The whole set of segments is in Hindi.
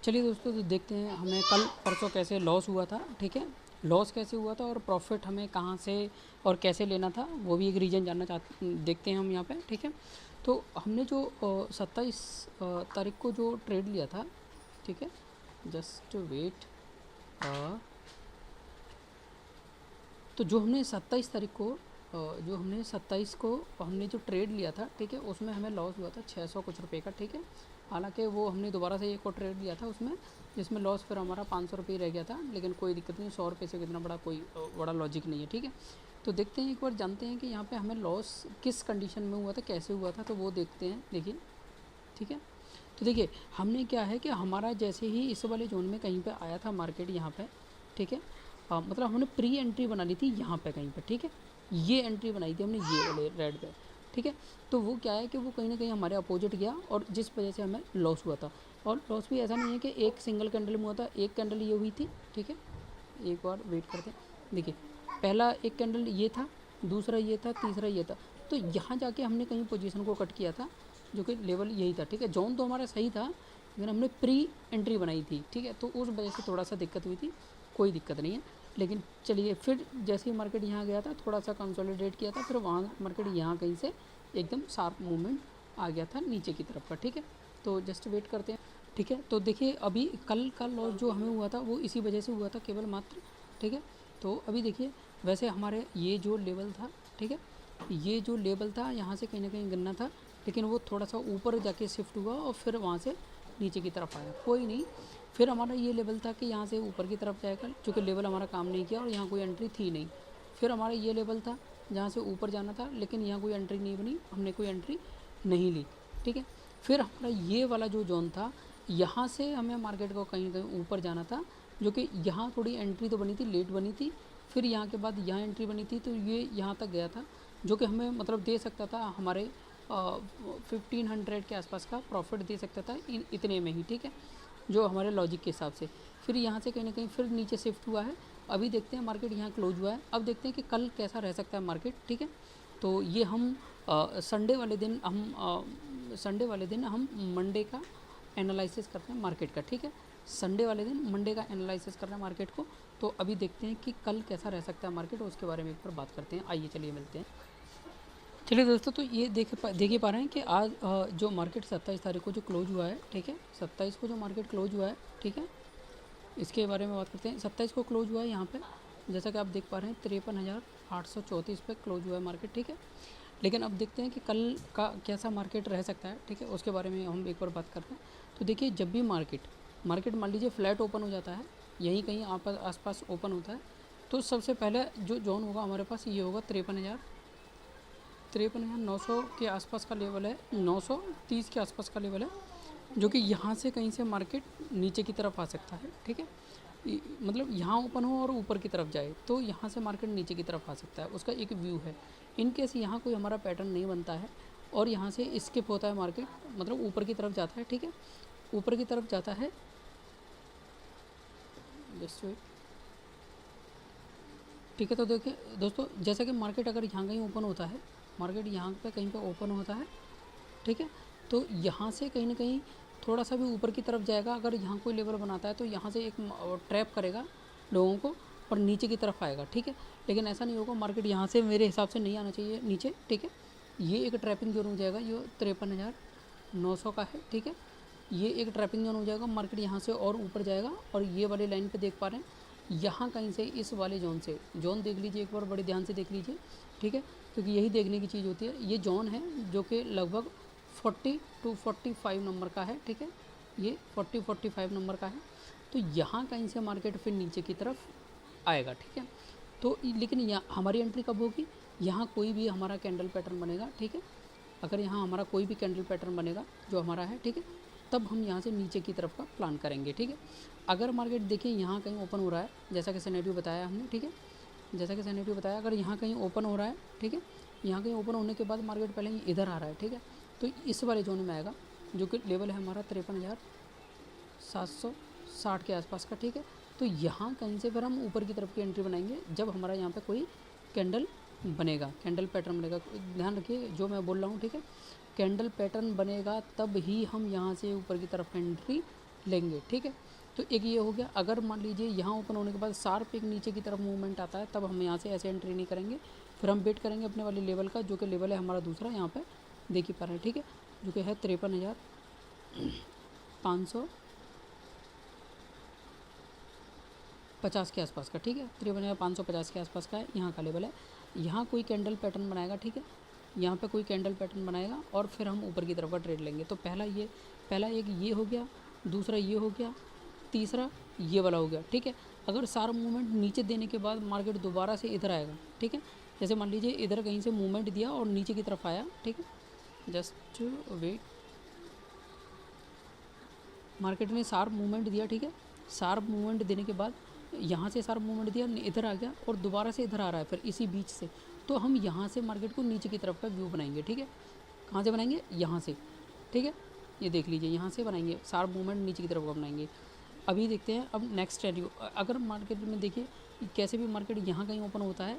चलिए दोस्तों, तो देखते हैं हमें कल परसों कैसे लॉस हुआ था। ठीक है, लॉस कैसे हुआ था और प्रॉफिट हमें कहाँ से और कैसे लेना था, वो भी एक रीज़न जानना चाहते देखते हैं हम यहाँ पे। ठीक है, तो हमने जो 27 तारीख को जो ट्रेड लिया था, ठीक है, जस्ट वेट। तो जो हमने 27 तारीख को जो हमने 27 को हमने जो ट्रेड लिया था, ठीक है, उसमें हमें लॉस हुआ था 600 कुछ रुपए का। ठीक है, हालांकि वो हमने दोबारा से एक और ट्रेड लिया था उसमें, जिसमें लॉस फिर हमारा 500 रुपये रह गया था, लेकिन कोई दिक्कत नहीं, 100 रुपये से कितना बड़ा कोई बड़ा लॉजिक नहीं है। ठीक है, तो देखते हैं एक बार, जानते हैं कि यहाँ पे हमें लॉस किस कंडीशन में हुआ था, कैसे हुआ था, तो वो देखते हैं। देखिए, ठीक है, तो देखिए हमने क्या है कि हमारा जैसे ही इस वाले जोन में कहीं पे आया था मार्केट यहाँ पे, ठीक है, मतलब हमने प्री एंट्री बना ली थी यहाँ पे कहीं पे। ठीक है, ये एंट्री बनाई थी हमने ये वाले रेड पे। ठीक है, तो वो क्या है कि वो कहीं ना कहीं हमारे अपोजिट गया और जिस वजह से हमें लॉस हुआ था। और लॉस भी ऐसा नहीं है कि एक सिंगल कैंडल में हुआ था, एक कैंडल ये हुई थी। ठीक है, एक बार वेट करते हैं। देखिए, पहला एक कैंडल ये था, दूसरा ये था, तीसरा ये था। तो यहाँ जाके हमने कहीं पोजीशन को कट किया था, जो कि लेवल यही था। ठीक है, जोन तो हमारा सही था, लेकिन हमने प्री एंट्री बनाई थी। ठीक है, तो उस वजह से थोड़ा सा दिक्कत हुई थी, कोई दिक्कत नहीं है। लेकिन चलिए, फिर जैसे ही मार्केट यहाँ गया था, थोड़ा सा कंसोलिडेट किया था, फिर वहाँ मार्केट यहाँ कहीं से एकदम शार्प मूवमेंट आ गया था नीचे की तरफ का। ठीक है, तो जस्ट वेट करते हैं। ठीक है, तो देखिए अभी कल का लॉस जो हमें हुआ था वो इसी वजह से हुआ था केवल मात्र। ठीक है, तो अभी देखिए, वैसे हमारे ये जो लेवल था, ठीक है, ये जो लेवल था यहाँ से कहीं ना कहीं गिरना था, लेकिन वो थोड़ा सा ऊपर जाके शिफ्ट हुआ और फिर वहाँ से नीचे की तरफ आया। कोई नहीं, फिर हमारा ये लेवल था कि यहाँ से ऊपर की तरफ जाएगा, चूँकि लेवल हमारा काम नहीं किया और यहाँ कोई एंट्री थी नहीं। फिर हमारा ये लेवल था जहाँ से ऊपर जाना था, लेकिन यहाँ कोई एंट्री नहीं बनी, हमने कोई एंट्री नहीं ली। ठीक है, फिर हमारा ये वाला जो जोन था, यहाँ से हमें मार्केट को कहीं कहीं ऊपर जाना था, जो कि यहाँ थोड़ी एंट्री तो बनी थी, लेट बनी थी। फिर यहाँ के बाद यहाँ एंट्री बनी थी, तो ये यहाँ तक गया था, जो कि हमें मतलब दे सकता था हमारे 1500 के आसपास का प्रॉफिट दे सकता था इतने में ही। ठीक है, जो हमारे लॉजिक के हिसाब से। फिर यहाँ से कहीं ना कहीं फिर नीचे शिफ्ट हुआ है। अभी देखते हैं मार्केट यहाँ क्लोज हुआ है, अब देखते हैं कि कल कैसा रह सकता है मार्केट। ठीक है, तो ये हम संडे वाले दिन हम मंडे का एनालिसिस करते हैं मार्केट का। ठीक है, संडे वाले दिन मंडे का एनालिसिस कर रहे हैं मार्केट को। तो अभी देखते हैं कि कल कैसा रह सकता है मार्केट, उसके बारे में एक बार बात करते हैं। आइए चलिए मिलते हैं। चलिए दोस्तों, तो ये देख ही पा रहे हैं कि आज जो मार्केट 27 तारीख को जो क्लोज हुआ है, ठीक है, 27 को जो मार्केट क्लोज हुआ है, ठीक है, इसके बारे में बात करते हैं। 27 को क्लोज हुआ है यहाँ पे, जैसा कि आप देख पा रहे हैं 53,834 पे क्लोज हुआ है मार्केट। ठीक है, लेकिन अब देखते हैं कि कल का कैसा मार्केट रह सकता है। ठीक है, उसके बारे में हम एक बार बात करते हैं। तो देखिए, जब भी मार्केट मान लीजिए फ्लैट ओपन हो जाता है, यहीं कहीं आप आसपास ओपन होता है, तो सबसे पहले जो जोन होगा हमारे पास ये होगा 53,900 के आसपास का लेवल है, 930 के आसपास का लेवल है, जो कि यहाँ से कहीं से मार्केट नीचे की तरफ आ सकता है। ठीक है, मतलब यहाँ ओपन हो और ऊपर की तरफ जाए, तो यहाँ से मार्केट नीचे की तरफ आ सकता है, उसका एक व्यू है। इन केस यहाँ कोई हमारा पैटर्न नहीं बनता है और यहाँ से स्किप होता है मार्केट, मतलब ऊपर की तरफ जाता है। ठीक है, ऊपर की तरफ जाता है, जस्ट वेट। ठीक है, तो देखिए दोस्तों, जैसा कि मार्केट अगर यहाँ कहीं ओपन होता है, मार्केट यहाँ पे कहीं पे ओपन होता है, ठीक है, तो यहाँ से कहीं ना कहीं थोड़ा सा भी ऊपर की तरफ जाएगा। अगर यहाँ कोई लेवल बनाता है तो यहाँ से एक ट्रैप करेगा लोगों को और नीचे की तरफ आएगा। ठीक है, लेकिन ऐसा नहीं होगा, मार्केट यहाँ से मेरे हिसाब से नहीं आना चाहिए नीचे। ठीक है, ये एक ट्रैपिंग जोन हो जाएगा, ये 53,900 का है। ठीक है, ये एक ट्रैपिंग जोन हो जाएगा, मार्केट यहाँ से और ऊपर जाएगा। और ये वाली लाइन पे देख पा रहे हैं, यहाँ कहीं से इस वाले जोन से, जोन देख लीजिए एक बार, बड़े ध्यान से देख लीजिए। ठीक है, क्योंकि यही देखने की चीज़ होती है। ये जोन है जो कि लगभग 40 to 45 नंबर का है। ठीक है, ये 40-45 नंबर का है, तो यहाँ कहीं से मार्केट फिर नीचे की तरफ आएगा। ठीक है, तो लेकिन यहाँ हमारी एंट्री कब होगी, यहाँ कोई भी हमारा कैंडल पैटर्न बनेगा। ठीक है, अगर यहाँ हमारा कोई भी कैंडल पैटर्न बनेगा जो हमारा है, ठीक है, तब हम यहाँ से नीचे की तरफ का प्लान करेंगे। ठीक है, अगर मार्केट देखिए यहाँ कहीं ओपन हो रहा है, जैसा कि सिनेरियो बताया हमने, ठीक है, जैसा कि सिनेरियो बताया, अगर यहाँ कहीं ओपन हो रहा है, ठीक है, यहाँ कहीं ओपन होने के बाद मार्केट पहले ही इधर आ रहा है, ठीक है, तो इस वाले जोन में आएगा, जो कि लेवल है हमारा 53,760 के आसपास का। ठीक है, तो यहाँ कहीं से फिर हम ऊपर की तरफ की एंट्री बनाएंगे, जब हमारा यहाँ पे कोई कैंडल बनेगा, कैंडल पैटर्न बनेगा। ध्यान रखिए जो मैं बोल रहा हूँ, ठीक है, कैंडल पैटर्न बनेगा तब ही हम यहाँ से ऊपर की तरफ एंट्री लेंगे, ठीक है। तो एक ये हो गया। अगर मान लीजिए यहाँ ओपन होने के बाद शार्प एक नीचे की तरफ मूवमेंट आता है, तब हम यहाँ से ऐसे एंट्री नहीं करेंगे, फिर हम वेट करेंगे अपने वाले लेवल का, जो कि लेवल है हमारा दूसरा, यहाँ पे देख ही पा रहे हैं, ठीक है, जो कि है 53,550 के आसपास का, ठीक है, 53,550 के आसपास का है, यहाँ का लेवल है। यहाँ कोई कैंडल पैटर्न बनाएगा, ठीक है, यहाँ पे कोई कैंडल पैटर्न बनाएगा और फिर हम ऊपर की तरफ का ट्रेड लेंगे। तो पहला एक ये हो गया, दूसरा ये हो गया, तीसरा ये वाला हो गया, ठीक है। अगर सारा मूवमेंट नीचे देने के बाद मार्केट दोबारा से इधर आएगा, ठीक है, जैसे मान लीजिए इधर कहीं से मूवमेंट दिया और नीचे की तरफ आया, ठीक है, जस्ट वेट, मार्केट ने शार्प मूवमेंट दिया, ठीक है, शार्प मूवमेंट देने के बाद यहाँ से शार्प मूवमेंट दिया, इधर आ गया और दोबारा से इधर आ रहा है फिर इसी बीच से, तो हम यहाँ से मार्केट को नीचे की तरफ का व्यू बनाएंगे, ठीक है। कहाँ से बनाएंगे? यहाँ से, ठीक है, ये देख लीजिए, यहाँ से बनाएंगे, शार्प मूवमेंट नीचे की तरफ का बनाएंगे। अभी देखते हैं अब नेक्स्ट स्टेडियो। अगर मार्केट में देखिए कैसे भी मार्केट यहाँ कहीं ओपन होता है,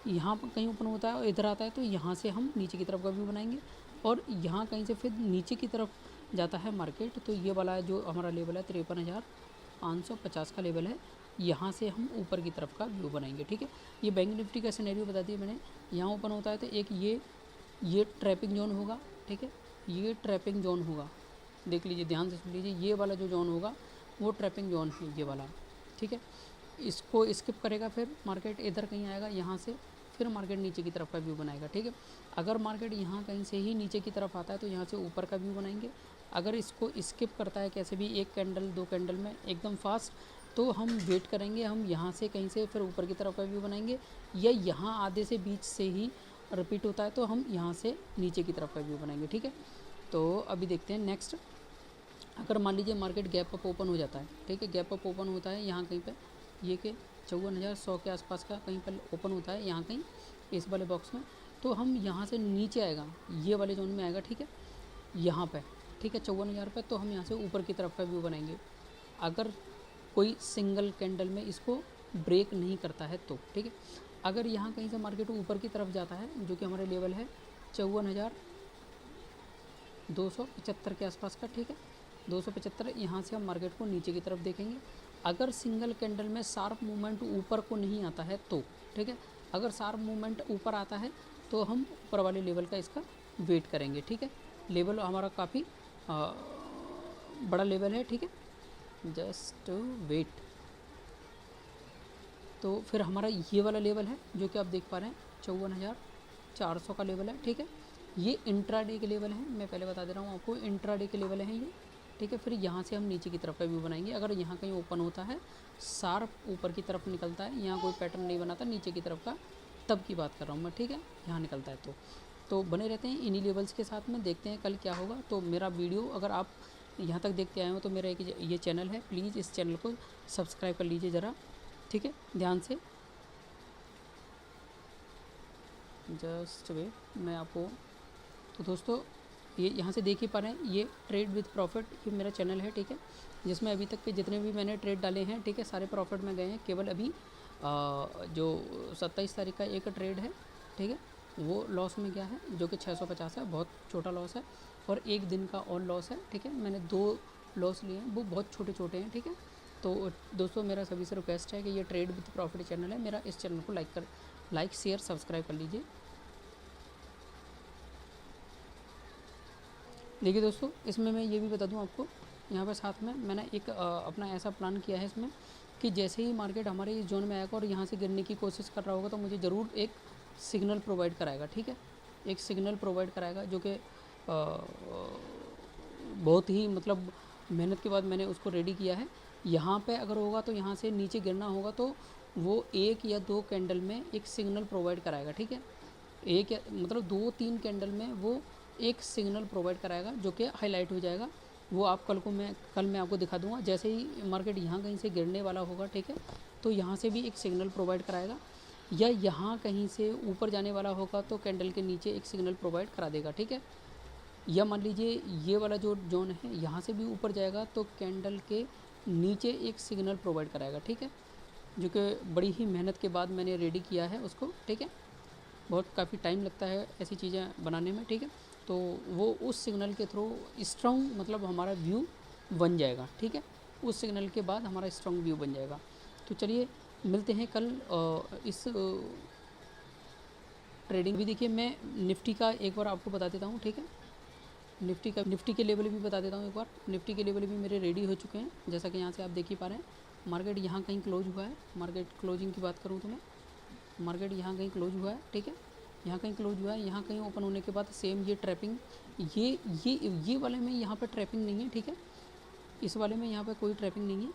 यहाँ पर कहीं ओपन होता है और इधर आता है, तो यहाँ से हम नीचे की तरफ का व्यू बनाएंगे, और यहाँ कहीं से फिर नीचे की तरफ जाता है मार्केट, तो ये वाला जो हमारा लेवल है 53,550 का लेवल है, यहाँ से हम ऊपर की तरफ का व्यू बनाएंगे, ठीक है। ये बैंक निफ्टी का सिनेरियो बता दिया मैंने। यहाँ ओपन होता है तो एक ये ट्रैपिंग जोन होगा, ठीक है, ये ट्रैपिंग जोन होगा, देख लीजिए, ध्यान से सुन लीजिए, ये वाला जो जोन होगा वो ट्रैपिंग जोन है, ये वाला, ठीक है। इसको स्किप करेगा, फिर मार्केट इधर कहीं आएगा, यहाँ से फिर मार्केट नीचे की तरफ का व्यू बनाएगा, ठीक है। अगर मार्केट यहाँ कहीं से ही नीचे की तरफ आता है तो यहाँ से ऊपर का व्यू बनाएंगे। अगर इसको स्किप करता है कैसे भी, एक कैंडल दो कैंडल में एकदम फास्ट, तो हम वेट करेंगे, हम यहाँ से कहीं से फिर ऊपर की तरफ का व्यू बनाएंगे, या यहाँ आधे से बीच से ही रिपीट होता है तो हम यहाँ से नीचे की तरफ का व्यू बनाएंगे, ठीक है। तो अभी देखते हैं नेक्स्ट। अगर मान लीजिए मार्केट गैप अप ओपन हो जाता है, ठीक है, गैप अप ओपन होता है यहाँ कहीं पे, ये के 54,100 के आसपास का कहीं पर ओपन होता है, यहाँ कहीं इस वाले बॉक्स में, तो हम यहाँ से नीचे आएगा, ये वाले जोन में आएगा, ठीक है, यहाँ पे, ठीक है, 54,000 पे, तो हम यहाँ से ऊपर की तरफ का व्यू बनाएंगे। अगर कोई सिंगल कैंडल में इसको ब्रेक नहीं करता है तो, ठीक है। अगर यहाँ कहीं से मार्केट ऊपर की तरफ जाता है, जो कि हमारे लेवल है 54,275 के आसपास का, ठीक है, 275, यहाँ से हम मार्केट को नीचे की तरफ देखेंगे। अगर सिंगल कैंडल में शार्प मूवमेंट ऊपर को नहीं आता है तो, ठीक है, अगर शार्प मूवमेंट ऊपर आता है तो हम ऊपर वाले लेवल का इसका वेट करेंगे, ठीक है। लेवल हमारा काफ़ी बड़ा लेवल है, ठीक है, जस्ट वेट। तो फिर हमारा ये वाला लेवल है जो कि आप देख पा रहे हैं 54,400 का लेवल है, ठीक है। ये इंट्राडे के लेवल है, मैं पहले बता दे रहा हूँ आपको, इंट्राडे के लेवल हैं ये, ठीक है। फिर यहाँ से हम नीचे की तरफ का व्यू बनाएंगे। अगर यहाँ कहीं ओपन होता है, शार्प ऊपर की तरफ निकलता है, यहाँ कोई पैटर्न नहीं बनाता नीचे की तरफ का, तब की बात कर रहा हूँ मैं, ठीक है, यहाँ निकलता है तो बने रहते हैं इन्हीं लेवल्स के साथ में। देखते हैं कल क्या होगा। तो मेरा वीडियो अगर आप यहाँ तक देखते आए हो तो मेरा एक ये चैनल है, प्लीज़ इस चैनल को सब्सक्राइब कर लीजिए ज़रा, ठीक है, ध्यान से। जस्ट वे मैं आपको, तो दोस्तों ये यहाँ से देख ही पा रहे हैं, ये ट्रेड विद प्रॉफिट, ये मेरा चैनल है, ठीक है, जिसमें अभी तक के जितने भी मैंने ट्रेड डाले हैं, ठीक है, सारे प्रॉफिट में गए हैं। केवल अभी जो 27 तारीख का एक ट्रेड है, ठीक है, वो लॉस में गया है, जो कि 650 है, बहुत छोटा लॉस है, और एक दिन का और लॉस है, ठीक है। मैंने 2 लॉस लिए हैं, वो बहुत छोटे छोटे हैं, ठीक है। तो दोस्तों मेरा सभी से रिक्वेस्ट है कि ये ट्रेड विद प्रॉफिट चैनल है मेरा, इस चैनल को लाइक शेयर सब्सक्राइब कर लीजिए। देखिए दोस्तों, इसमें मैं ये भी बता दूं आपको, यहाँ पर साथ में मैंने एक अपना ऐसा प्लान किया है इसमें कि जैसे ही मार्केट हमारे इस जोन में आएगा और यहाँ से गिरने की कोशिश कर रहा होगा, तो मुझे ज़रूर एक सिग्नल प्रोवाइड कराएगा, ठीक है, एक सिग्नल प्रोवाइड कराएगा, जो कि बहुत ही मतलब मेहनत के बाद मैंने उसको रेडी किया है। यहाँ पे अगर होगा तो यहाँ से नीचे गिरना होगा, तो वो 1 या 2 कैंडल में एक सिग्नल प्रोवाइड कराएगा, ठीक है, एक या मतलब 2-3 कैंडल में वो एक सिग्नल प्रोवाइड कराएगा, जो कि हाईलाइट हो जाएगा। वो आप कल मैं आपको दिखा दूंगा। जैसे ही मार्केट यहाँ कहीं से गिरने वाला होगा, ठीक है, तो यहाँ से भी एक सिग्नल प्रोवाइड कराएगा, या यहाँ कहीं से ऊपर जाने वाला होगा तो कैंडल के नीचे एक सिग्नल प्रोवाइड करा देगा, ठीक है। या मान लीजिए ये वाला जो जोन है, यहाँ से भी ऊपर जाएगा तो कैंडल के नीचे एक सिग्नल प्रोवाइड कराएगा, ठीक है, जो कि बड़ी ही मेहनत के बाद मैंने रेडी किया है उसको, ठीक है। बहुत काफ़ी टाइम लगता है ऐसी चीज़ें बनाने में, ठीक है। तो वो उस सिग्नल के थ्रू स्ट्रॉन्ग मतलब हमारा व्यू बन जाएगा, ठीक है। उस सिग्नल के बाद हमारा स्ट्रॉन्ग व्यू बन जाएगा। तो चलिए मिलते हैं कल इस ट्रेडिंग भी। देखिए मैं निफ्टी का एक बार आपको बता देता हूँ, ठीक है। निफ्टी के लेवल भी बता देता हूँ एक बार। निफ्टी के लेवल भी मेरे रेडी हो चुके हैं, जैसा कि यहाँ से आप देख ही पा रहे हैं। मार्केट यहाँ कहीं क्लोज हुआ है। मार्केट क्लोजिंग की बात करूँ तो मैं, मार्केट यहाँ कहीं क्लोज हुआ है, ठीक है। यहाँ कहीं क्लोज हुआ है, यहाँ कहीं ओपन होने के बाद सेम ये ट्रैपिंग, ये वाले में यहाँ पर ट्रैपिंग नहीं है, ठीक है। इस वाले में यहाँ पर कोई ट्रैपिंग नहीं है।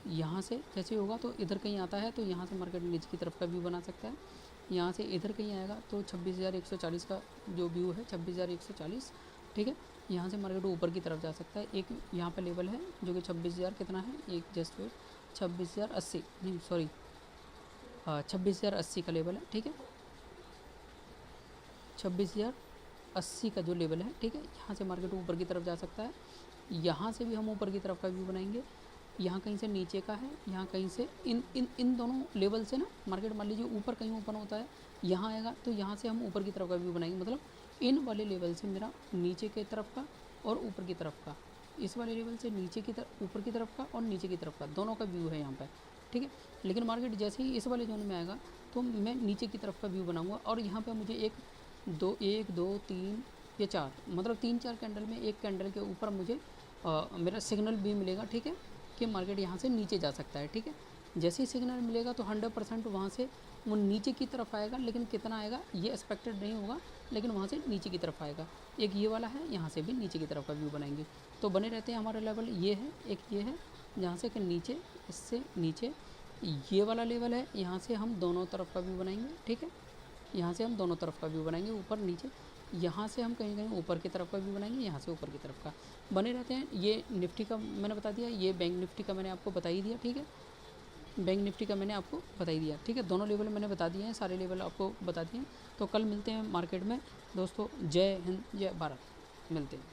यहाँ से जैसे होगा तो इधर कहीं आता है, तो यहाँ से मार्केट नीचे की तरफ का व्यू बना सकता है। यहाँ से इधर कहीं आएगा तो 26,140 का जो व्यू है, 26,140, ठीक है। यहाँ से मार्केट ऊपर की तरफ जा सकता है। एक यहाँ पे लेवल है जो कि 26,000 कितना है, एक जस्ट वेट, 26,080 नहीं सॉरी 26,080 का लेवल है, ठीक है। 26,080 का जो लेवल है, ठीक है। यहाँ से मार्केट ऊपर की तरफ जा सकता है। यहाँ से भी हम ऊपर की तरफ का व्यू बनाएंगे। यहाँ कहीं से नीचे का है, यहाँ कहीं से इन दोनों लेवल से ना मार्केट मान लीजिए ऊपर कहीं ओपन होता है, यहाँ आएगा तो यहाँ से हम ऊपर की तरफ का व्यू बनाएंगे। मतलब इन वाले लेवल से मेरा नीचे की तरफ का और ऊपर की तरफ का, इस वाले लेवल से नीचे की तरफ, ऊपर की तरफ का और नीचे की तरफ का, दोनों का व्यू है यहाँ पर, ठीक है। लेकिन मार्केट जैसे ही इस वाले जोन में आएगा तो मैं नीचे की तरफ का व्यू बनाऊँगा। और यहाँ पर मुझे एक दो तीन या चार, मतलब 3-4 कैंडल में एक कैंडल के ऊपर मुझे मेरा सिग्नल भी मिलेगा, ठीक है, कि मार्केट यहाँ से नीचे जा सकता है, ठीक है। जैसे ही सिग्नल मिलेगा तो 100% वहाँ से वो नीचे की तरफ आएगा, लेकिन कितना आएगा ये एक्सपेक्टेड नहीं होगा, लेकिन वहाँ से नीचे की तरफ आएगा। एक ये वाला है, यहाँ से भी नीचे की तरफ का व्यू बनाएंगे। तो बने रहते हैं। हमारा लेवल ये है, एक ये है जहाँ से कि नीचे, इससे नीचे ये वाला लेवल है, यहाँ से हम दोनों तरफ का व्यू बनाएंगे, ठीक है। यहाँ से हम दोनों तरफ का व्यू बनाएंगे, ऊपर नीचे। यहाँ से हम कहीं कहीं ऊपर की तरफ का व्यू बनाएंगे, यहाँ से ऊपर की तरफ का बने रहते हैं। ये निफ्टी का मैंने बता दिया, ये बैंक निफ्टी का मैंने आपको बता ही दिया, ठीक है। बैंक निफ्टी का मैंने आपको बता ही दिया, ठीक है। दोनों लेवल मैंने बता दिए हैं, सारे लेवल आपको बता दिए हैं। तो कल मिलते हैं मार्केट में दोस्तों। जय हिंद, जय भारत, मिलते हैं।